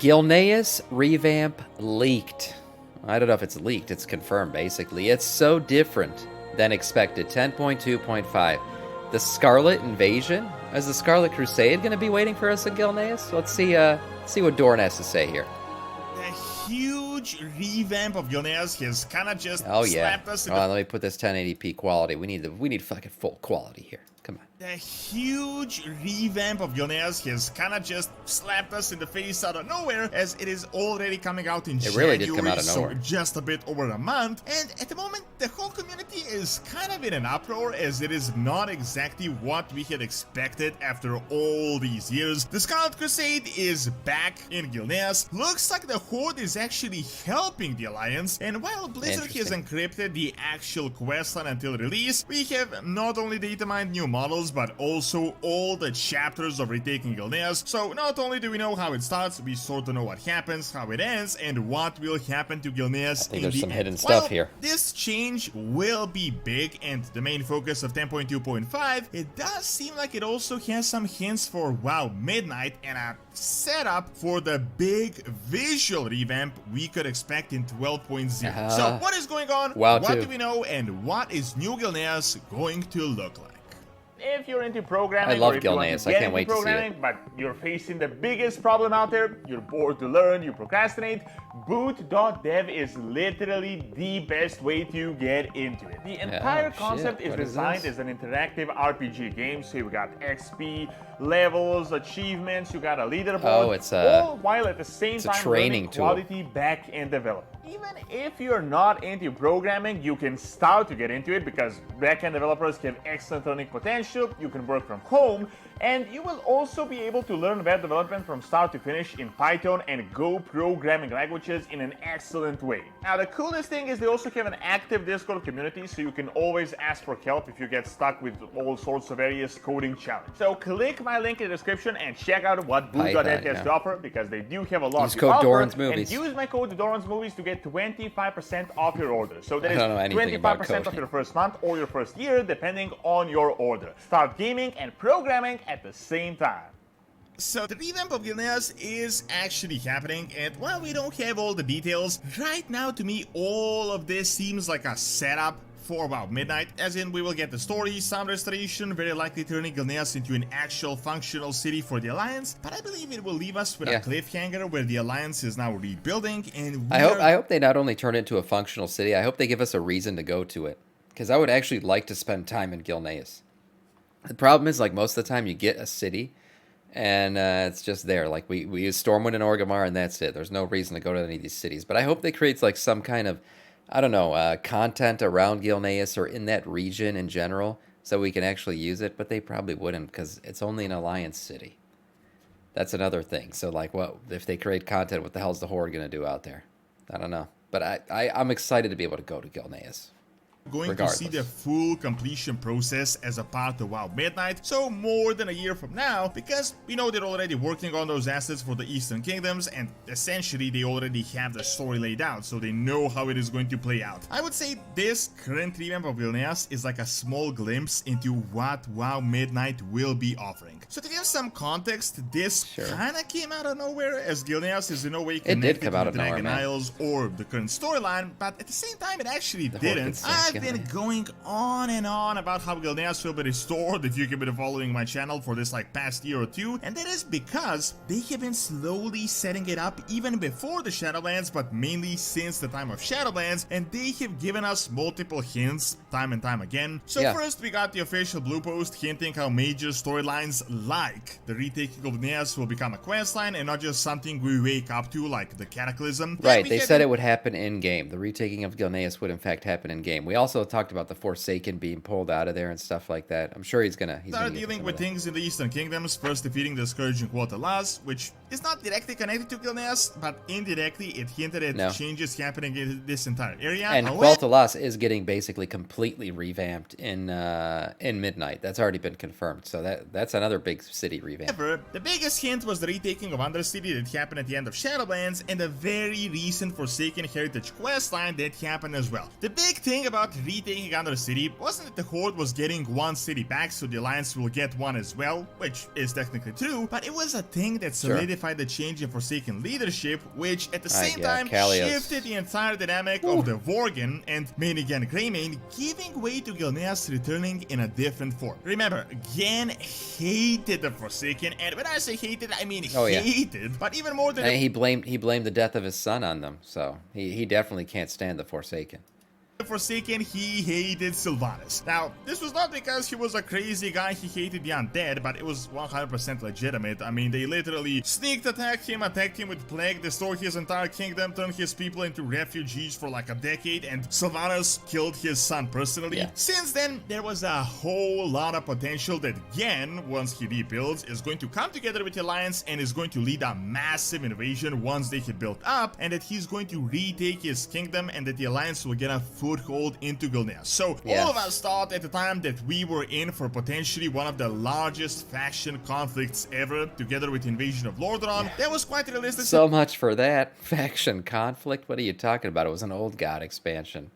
Gilneas revamp leaked. I don't know if it's leaked, it's confirmed basically. It's so different than expected. 10.2.5. The Scarlet Invasion? Is the Scarlet Crusade going to be waiting for us in Gilneas? Let's see what Dorn has to say here. The huge revamp of Gilneas has kind of just slapped us in let me put this 1080p quality. We need fucking full quality here. Come on. The huge revamp of Gilneas has kind of just slapped us in the face out of nowhere, as it is already coming out in January. It really did come out of nowhere. So just a bit over a month, and at the moment the whole community is kind of in an uproar, as it is not exactly what we had expected after all these years. The Scarlet Crusade is back in Gilneas. Looks like the Horde is actually helping the Alliance, and while Blizzard has encrypted the actual questline until release, we have not only data mined new models, but also all the chapters of retaking Gilneas. So not only do we know how it starts, we sort of know what happens, how it ends, and what will happen to Gilneas. I think there's some hidden stuff here. This change will be big and the main focus of 10.2.5, it does seem like it also has some hints for WoW Midnight and a setup for the big visual revamp we could expect in 12.0. So what is going on? WoW what 2. do we know, and what is new Gilneas going to look like? If you're into programming, I love or if you want Gilneas. to I get can't into wait to see programming, it. but you're facing the biggest problem out there, you're bored to learn, you procrastinate, boot.dev is literally the best way to get into it. The entire concept is designed as an interactive RPG game, so you've got XP, levels, achievements, you got a leaderboard, all while at the same time learning quality back-end development. Even if you're not into programming, you can start to get into it because back-end developers have excellent learning potential, you can work from home, and you will also be able to learn web development from start to finish in Python and Go programming languages in an excellent way. Now the coolest thing is they also have an active Discord community, so you can always ask for help if you get stuck with all sorts of various coding challenges. So click my link in the description and check out what boot.net has to offer, because they do have a lot use to code offer. Doran's Movies. And use my code Doran's Movies to get 25% off your order. So that is 25% off your first month or your first year, depending on your order. Start gaming and programming at the same time. So the revamp of Gilneas is actually happening, and while we don't have all the details, right now to me all of this seems like a setup for WoW Midnight, as in we will get the story, some restoration, very likely turning Gilneas into an actual functional city for the Alliance, but I believe it will leave us with a cliffhanger where the Alliance is now rebuilding, and I hope they not only turn it into a functional city, I hope they give us a reason to go to it, because I would actually like to spend time in Gilneas. The problem is, like, most of the time you get a city and it's just there. Like, we use Stormwind and Orgrimmar and that's it. There's no reason to go to any of these cities. But I hope they create, like, some kind of, I don't know, content around Gilneas or in that region in general so we can actually use it. But they probably wouldn't, because it's only an Alliance city. That's another thing. So, like, what if they create content, what the hell's the Horde going to do out there? I don't know. But I'm excited to be able to go to Gilneas. Going to see the full completion process as a part of WoW Midnight, so more than a year from now, because we know they're already working on those assets for the Eastern Kingdoms, and essentially they already have the story laid out, so they know how it is going to play out. I would say this current revamp of Gilneas is like a small glimpse into what WoW Midnight will be offering. So to give some context, this kinda came out of nowhere, as Gilneas is in no way connected to the Dragon Isles or the current storyline, but at the same time it actually didn't. I've been going on and on about how Gilneas will be restored if you have been following my channel for this like past year or two, and that is because they have been slowly setting it up even before the Shadowlands, but mainly since the time of Shadowlands, and they have given us multiple hints time and time again. So first we got the official blue post hinting how major storylines like the retaking of Gilneas will become a questline and not just something we wake up to like the Cataclysm. Right, they said it would happen in-game. The retaking of Gilneas would in fact happen in-game. We also talked about the Forsaken being pulled out of there and stuff like that. I'm sure he's gonna start dealing with things in the Eastern Kingdoms, first defeating the Scourge in Quotalas, which is not directly connected to Gilneas, but indirectly it hinted at changes happening in this entire area. And Quotalas is getting basically completely revamped in Midnight. That's already been confirmed, so that's another big city revamp. However, the biggest hint was the retaking of Undercity that happened at the end of Shadowlands, and a very recent Forsaken Heritage questline that happened as well. The big thing about about retaking another city wasn't that the Horde was getting one city back, so the Alliance will get one as well, which is technically true, but it was a thing that solidified the change in Forsaken leadership, which at the same time shifted the entire dynamic of the Worgen and made again Greymane, giving way to Gilneas returning in a different form. Remember, Gen hated the Forsaken, and when I say hated, I mean hated, but even more than he blamed the death of his son on them, so he definitely can't stand the Forsaken. Forsaken, he hated Sylvanas. Now, this was not because he was a crazy guy, he hated the undead, but it was 100% legitimate. I mean, they literally sneak attacked him with plague, destroyed his entire kingdom, turned his people into refugees for like a decade, and Sylvanas killed his son personally. Since then, there was a whole lot of potential that Gen, once he rebuilds, is going to come together with the Alliance and is going to lead a massive invasion once they get built up, and that he's going to retake his kingdom and that the Alliance will get a foothold into Gilneas. So all of us thought at the time that we were in for potentially one of the largest faction conflicts ever, together with Invasion of Lordaeron. That was quite realistic. So much for that faction conflict. What are you talking about? It was an old god expansion.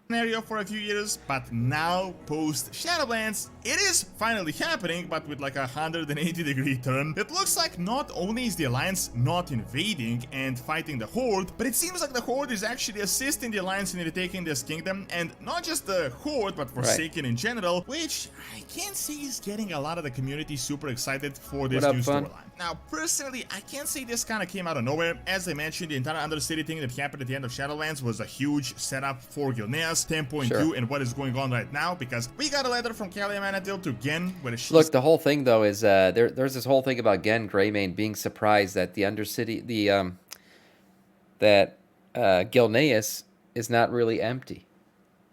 Scenario for a few years, but now post Shadowlands it is finally happening, but with like a 180-degree turn. It looks like not only is the Alliance not invading and fighting the Horde, but it seems like the Horde is actually assisting the Alliance in retaking this kingdom, and not just the Horde but Forsaken in general, which I can't say is getting a lot of the community super excited for this new storyline. Now personally, I can't say this kind of came out of nowhere. As I mentioned, the entire Undercity thing that happened at the end of Shadowlands was a huge setup for Gilneas 10.2 and what is going on right now, because we got a letter from Kalia Manadil to Gen where she Look, the whole thing though is there's this whole thing about Gen Greymane being surprised that the Undercity that Gilneas is not really empty.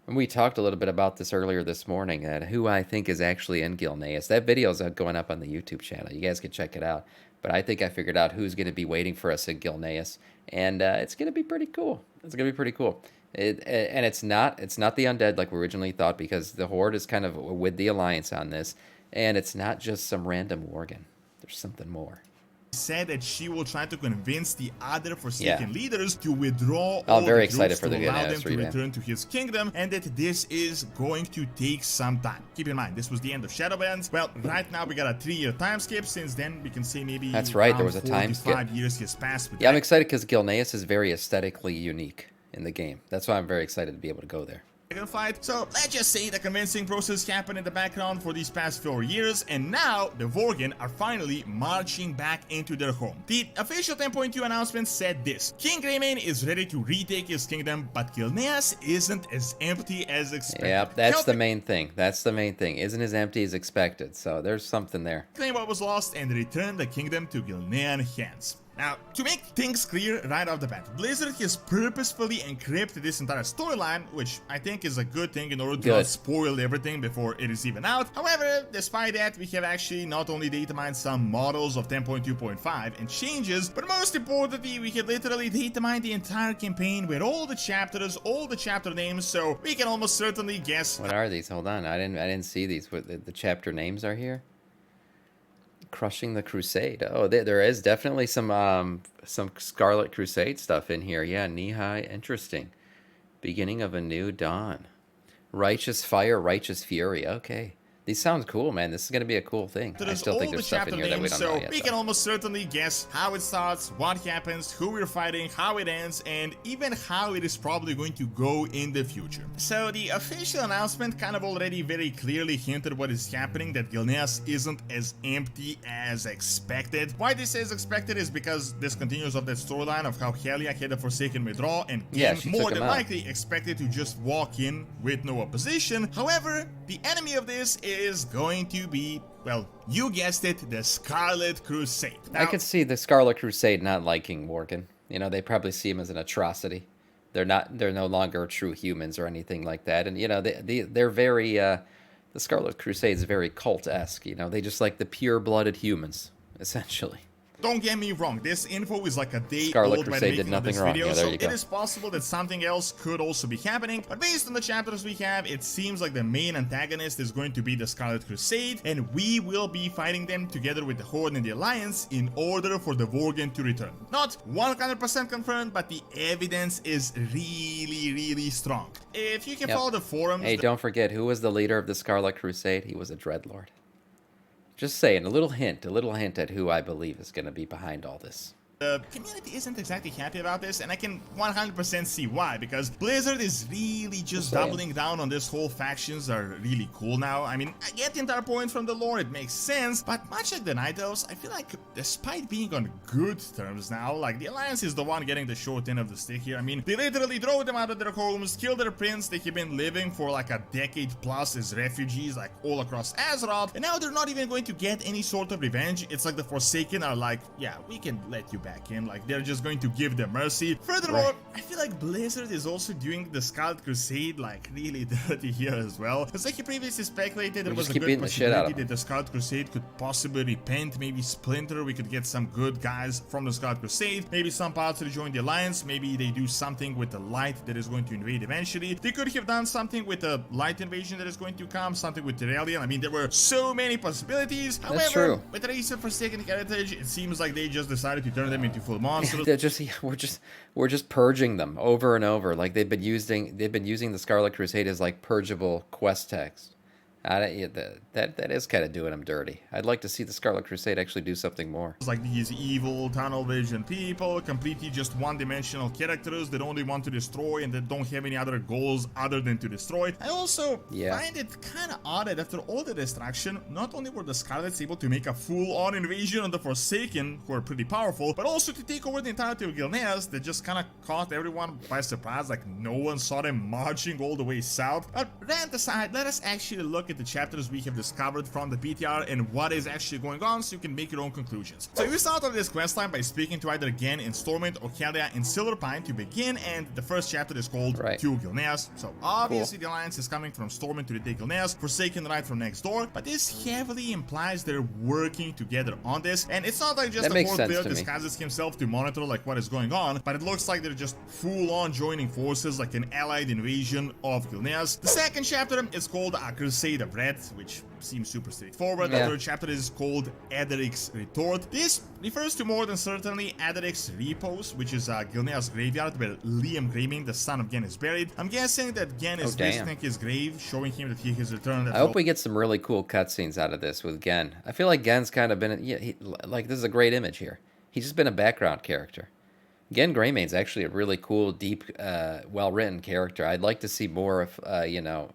And we talked a little bit about this earlier this morning, that who I think is actually in Gilneas. That video is going up on the YouTube channel. You guys can check it out. But I think I figured out who's going to be waiting for us in Gilneas, and it's going to be pretty cool. It's going to be pretty cool. And it's not the undead like we originally thought, because the Horde is kind of with the Alliance on this, and it's not just some random Worgen. There's something more. Said that she will try to convince the other Forsaken leaders to withdraw I'm very excited for the to allow them to return to his kingdom, and that this is going to take some time. Keep in mind, this was the end of Shadowlands. Well, right now we got a 3-year time skip. Since then, we can say maybe that's right. There was a time skip. 5 years has passed. Yeah, I'm excited because Gilneas is very aesthetically unique in the game. That's why I'm very excited to be able to go there. Fight. So let's just say the convincing process happened in the background for these past 4 years, and now the Worgen are finally marching back into their home. The official 10.2 announcement said this: King Greymane is ready to retake his kingdom, but Gilneas isn't as empty as expected. Yep, that's the main thing. That's the main thing. Isn't as empty as expected. So there's something there. Claim what was lost and return the kingdom to Gilnean hands. Now, to make things clear right off the bat, Blizzard has purposefully encrypted this entire storyline, which I think is a good thing in order to not spoil everything before it is even out. However, despite that, we have actually not only data mined some models of 10.2.5 and changes, but most importantly, we have literally data mined the entire campaign with all the chapters, all the chapter names, so we can almost certainly guess. What are these? Hold on, I didn't see these. What the chapter names are here? Crushing the Crusade. Oh, there is definitely some Scarlet Crusade stuff in here. Yeah, knee-high. Interesting. Beginning of a new dawn. Righteous fire, righteous fury. Okay. These sound cool, man. This is going to be a cool thing. I still think there's stuff in here that we don't know yet. We can almost certainly guess how it starts, what happens, who we're fighting, how it ends, and even how it is probably going to go in the future. So the official announcement kind of already very clearly hinted what is happening, that Gilneas isn't as empty as expected. Why this is expected is because this continues of that storyline of how Helia had a Forsaken withdraw, and more than likely expected to just walk in with no opposition. However, the enemy of this is going to be, well, you guessed it, the Scarlet Crusade. Now, I could see the Scarlet Crusade not liking Worgen. You know, they probably see him as an atrocity. They're no longer true humans or anything like that. And you know, they're very the Scarlet Crusade is very cult-esque. You know, they just like the pure-blooded humans, essentially. don't get me wrong, this info is like a day Scarlet old by the Crusade did making of this nothing wrong. video, Yeah, there so you go. it is possible that something else could also be happening, but based on the chapters we have, it seems like the main antagonist is going to be the Scarlet Crusade, and we will be fighting them together with the Horde and the Alliance in order for the Worgen to return. Not 100% confirmed, but the evidence is really strong. If you can follow the forums... Hey, don't forget, who was the leader of the Scarlet Crusade? He was a Dreadlord. Just saying, a little hint at who I believe is going to be behind all this. The community isn't exactly happy about this, and I can 100% see why, because Blizzard is really just doubling down on this whole factions are really cool now. I mean, I get the entire point from the lore, it makes sense, but much like the Night Elves, I feel like despite being on good terms now, like the Alliance is the one getting the short end of the stick here. I mean, they literally drove them out of their homes, killed their prince, they have been living for like a decade plus as refugees like all across Azeroth, and now they're not even going to get any sort of revenge. It's like the Forsaken are like, yeah, we can let you back in, like they're just going to give them mercy. Furthermore, I feel like Blizzard is also doing the Scarlet Crusade like really dirty here as well. It's like you previously speculated there was a good possibility that the Scarlet Crusade could possibly repent, maybe splinter, we could get some good guys from the Scarlet Crusade, maybe some parts to join the Alliance, maybe they do something with the Light that is going to invade eventually. They could have done something with the Light invasion that is going to come, something with Terrellian. I mean, there were so many possibilities. However, with the recent Forsaken heritage, it seems like they just decided to turn them into full monsters. We're just purging them over and over. Like they've been using the Scarlet Crusade as like purgeable quest text. That is kind of doing them dirty. I'd like to see the Scarlet Crusade actually do something more. Like these evil tunnel vision people, completely just one-dimensional characters that only want to destroy and that don't have any other goals other than to destroy. I also find it kind of odd that after all the destruction, not only were the Scarlets able to make a full-on invasion on the Forsaken, who are pretty powerful, but also to take over the entirety of Gilneas that just kind of caught everyone by surprise, like no one saw them marching all the way south. But rant aside, let us actually look at the chapters we have discovered from the PTR and what is actually going on so you can make your own conclusions. So we start off this questline by speaking to either Gen in Stormwind or Kalia in Silverpine to begin, and the first chapter is called To Gilneas. So obviously the Alliance is coming from Stormwind to take Gilneas, Forsaken right from next door, but this heavily implies they're working together on this, and it's not like just a Horde player disguises himself to monitor like what is going on, but it looks like they're just full-on joining forces like an allied invasion of Gilneas. The second chapter is called A Crusade of Red, which seems super straightforward. The third chapter is called Aderic's Retort. This refers to more than certainly Aderic's Repose, which is Gilneas' graveyard where Liam Greymane, the son of Gen, is buried. I'm guessing that Gen is visiting his grave, showing him that he has returned. I hope we get some really cool cutscenes out of this with Gen. I feel like Gen's kind of been, like this is a great image here. He's just been a background character. Gen Greymane's actually a really cool, deep, well-written character. I'd like to see more of,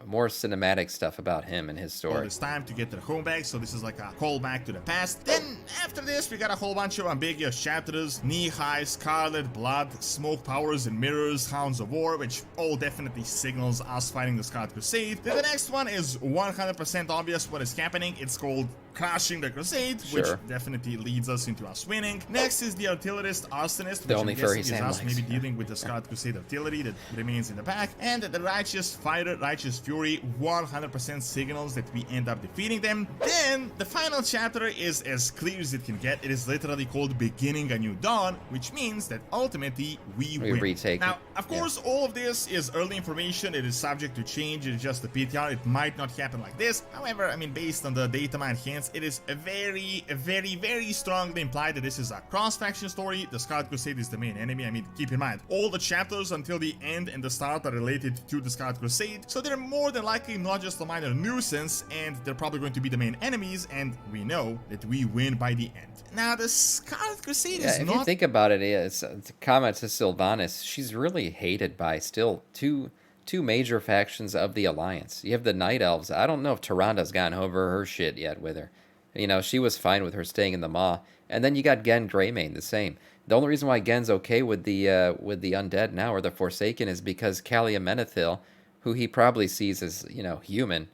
more cinematic stuff about him and his story. It's time to get their home back, so this is like a callback to the past. Then, after this, we got a whole bunch of ambiguous chapters. Knee-High, Scarlet, Blood, Smoke Powers and Mirrors, Hounds of War, which all definitely signals us fighting the Scarlet Crusade. Then the next one is 100% obvious what is happening. It's called Crushing the Crusade, which definitely leads us into us winning. Next is the Artillerist Arsonist, which I'm guessing is us maybe dealing with the Scarlet Crusade artillery that remains in the back. And the Righteous Fighter, Righteous Fury, 100% signals that we end up defeating them. Then the final chapter is as clear as it can get. It is literally called Beginning a New Dawn, which means that ultimately we win. Retake. Now, of course, all of this is early information. It is subject to change. It is just the PTR. It might not happen like this. However, I mean, based on the data mine hints, it is a very strongly implied that this is a cross-faction story. The Scarlet Crusade is the main enemy. I mean, keep in mind, all the chapters until the end and the start are related to the Scarlet Crusade, so they're more than likely not just a minor nuisance, and they're probably going to be the main enemies, and we know that we win by the end. Now, the Scarlet Crusade is if not... you think about it, it's a comment to Sylvanas. She's really hated by still two major factions of the Alliance. You have the Night Elves. I don't know if Tyranda's gotten over her shit yet with her. You know, she was fine with her staying in the Maw. And then you got Gen Greymane, the same. The only reason why Gen's okay with the undead now or the Forsaken is because Kalia Menethil, who he probably sees as, human,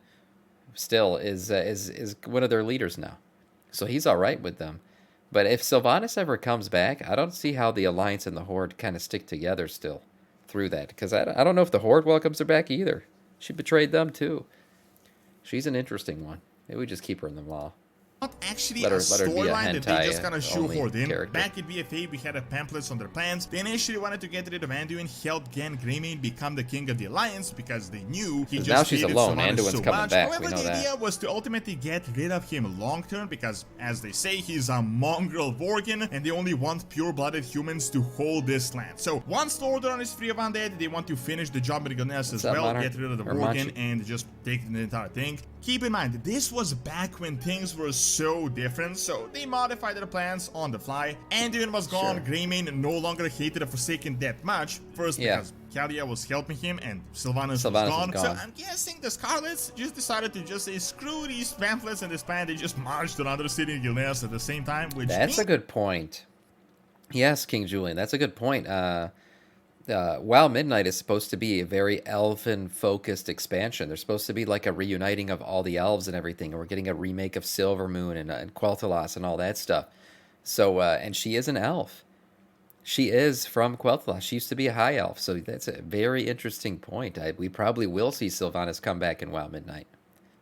still is one of their leaders now. So he's all right with them. But if Sylvanas ever comes back, I don't see how the Alliance and the Horde kind of stick together still through that. Because I don't know if the Horde welcomes her back either. She betrayed them too. She's an interesting one. Maybe we just keep her in the Maw. Not actually let a her be a storyline that they just hentai kind of only shoehorned in. character. Back at BFA, we had pamphlets on their plans. They initially wanted to get rid of Anduin, help Gan Greymane become the king of the Alliance because they knew he just now she's hated alone. Sylvanas Anduin's so coming much. back. However, We know the that. idea was to ultimately get rid of him long term because, as they say, he's a mongrel Vorkin and they only want pure-blooded humans to hold this land. So once Lordaeron is free of undead, they want to finish the job with Gilneas as well, Monarch? get rid of the Or Vorkin Machi? and just take the entire thing. Keep in mind, this was back when things were so different, so they modified their plans on the fly. Anduin was gone, Sure. Greymane no longer hated the Forsaken that much. First because Kalia was helping him and Sylvanas was gone. So I'm guessing the Scarlets just decided to just say screw these pamphlets and this plan. They just marched another city in Gilneas at the same time, which That's a good point. Yes, King Julian, that's a good point. WoW Midnight is supposed to be a very elven-focused expansion. There's supposed to be like a reuniting of all the elves and everything, and we're getting a remake of Silvermoon and Quel'Thalas and all that stuff. So, and she is an elf. She is from Quel'Thalas. She used to be a high elf, so that's a very interesting point. We probably will see Sylvanas come back in WoW Midnight.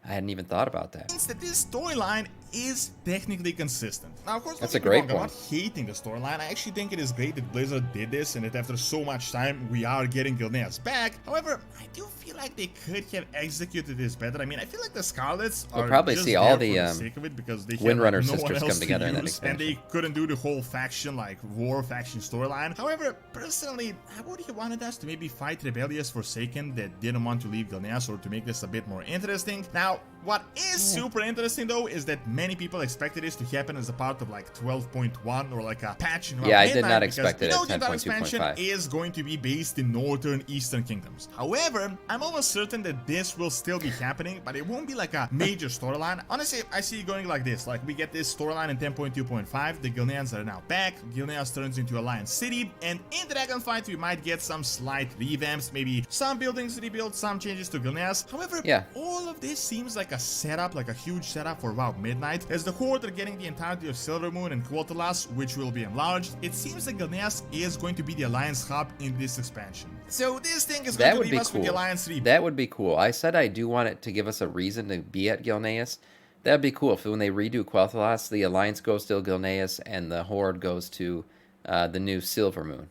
I hadn't even thought about that. means that this storyline is technically consistent. Now, of course, that's a great point. I'm not hating the storyline. I actually think it is great that Blizzard did this and that after so much time, we are getting Gilneas back. However, I do feel like they could have executed this better. I mean, I feel like the Scarlets We'll are probably just see there all for the sake of it because they Windrunner have no one sisters else come together to in that use, and expansion. they couldn't do the whole faction, like war faction storyline. However, personally, I would have wanted us to maybe fight rebellious Forsaken that didn't want to leave Gilneas or to make this a bit more interesting. Now, what is super interesting though is that many people expected this to happen as a part of like 12.1 or like a patch in Yeah, I Midnight did not because expect it at the entire expansion 10.2.5. is going to be based in northern eastern kingdoms. However, I'm almost certain that this will still be happening, but it won't be like a major storyline. Honestly, I see it going like this. Like we get this storyline in 10.2.5, the Gilneans are now back, Gilneas turns into Alliance City, and in Dragonfight we might get some slight revamps, maybe some buildings rebuilt, some changes to Gilneas. However, all of this seems like a setup, like a huge setup for WoW Midnight, as the Horde are getting the entirety of Silvermoon and Quel'Thalas, which will be enlarged. It seems like Gilneas is going to be the Alliance hub in this expansion. So this thing is going to leave us with the Alliance rebuild. That would be cool. I said I do want it to give us a reason to be at Gilneas. That'd be cool if when they redo Quel'Thalas, the Alliance goes to Gilneas and the Horde goes to the new Silvermoon.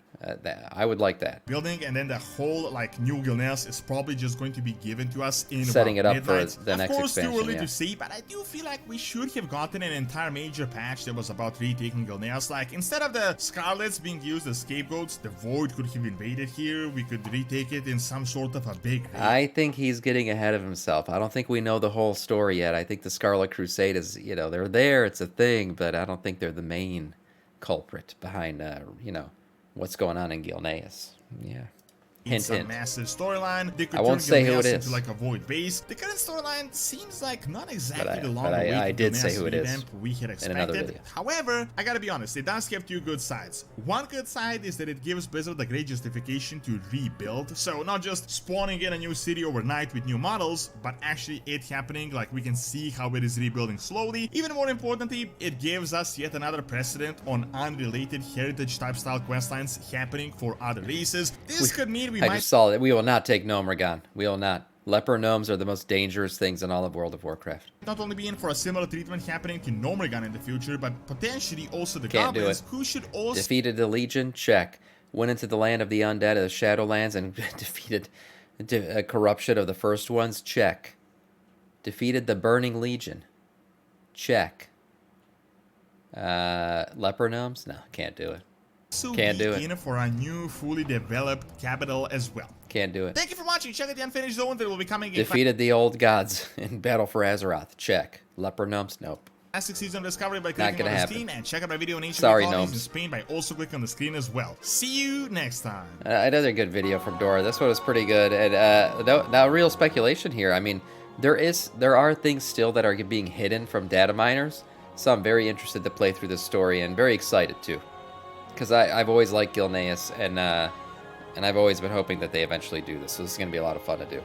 I would like that. Building, and then the whole like new Gilneas is probably just going to be given to us in setting it up Midnight. for the next expansion. Of course, too early to see, but I do feel like we should have gotten an entire major patch that was about retaking Gilneas. Like instead of the Scarlets being used as scapegoats, the Void could have invaded here. We could retake it in some sort of a big raid. I think he's getting ahead of himself. I don't think we know the whole story yet. I think the Scarlet Crusade is, you know, they're there, it's a thing, but I don't think they're the main culprit behind, you know, what's going on in Gilneas. Yeah. It's Hint, a hint. massive storyline. They could I won't turn say who it Gilneas is. into like a Void base. The current storyline seems like not exactly the long but I did say who it is revamp we had in another expected. video. However, I gotta be honest, it does have two good sides. One good side is that it gives Blizzard a great justification to rebuild. So not just spawning in a new city overnight with new models, but actually it happening, like we can see how it is rebuilding slowly. Even more importantly, it gives us yet another precedent on unrelated heritage type style questlines happening for other races. This could mean we I might just saw that. We will not take Gnomeregan. We will not. Leper gnomes are the most dangerous things in all of World of Warcraft. not only be in for a similar treatment happening to Gnomeregan in the future, but potentially also the Can't do goblins, it. who should also Defeated the Legion? Check. Went into the land of the undead, of the Shadowlands, and defeated a corruption of the first ones? Check. Defeated the Burning Legion? Check. Leper gnomes? No, can't do it. Can't do it. in for a new, fully developed capital as well. Can't do it. Thank you for watching. Check out the Unfinished Zone that will be coming in Defeated the old gods in Battle for Azeroth? Check. Leper gnomes? Nope. Classic Season Discovery by Not clicking gonna on the happen. screen, and check out my video on ancient Sorry, colonies in gnomes. Spain by also clicking on the screen as well. See you next time. Another good video from Dora. This one was pretty good. And now real speculation here. I mean, there are things still that are being hidden from data miners. So I'm very interested to play through this story and very excited too, because I've always liked Gilneas and I've always been hoping that they eventually do this. So this is gonna be a lot of fun to do.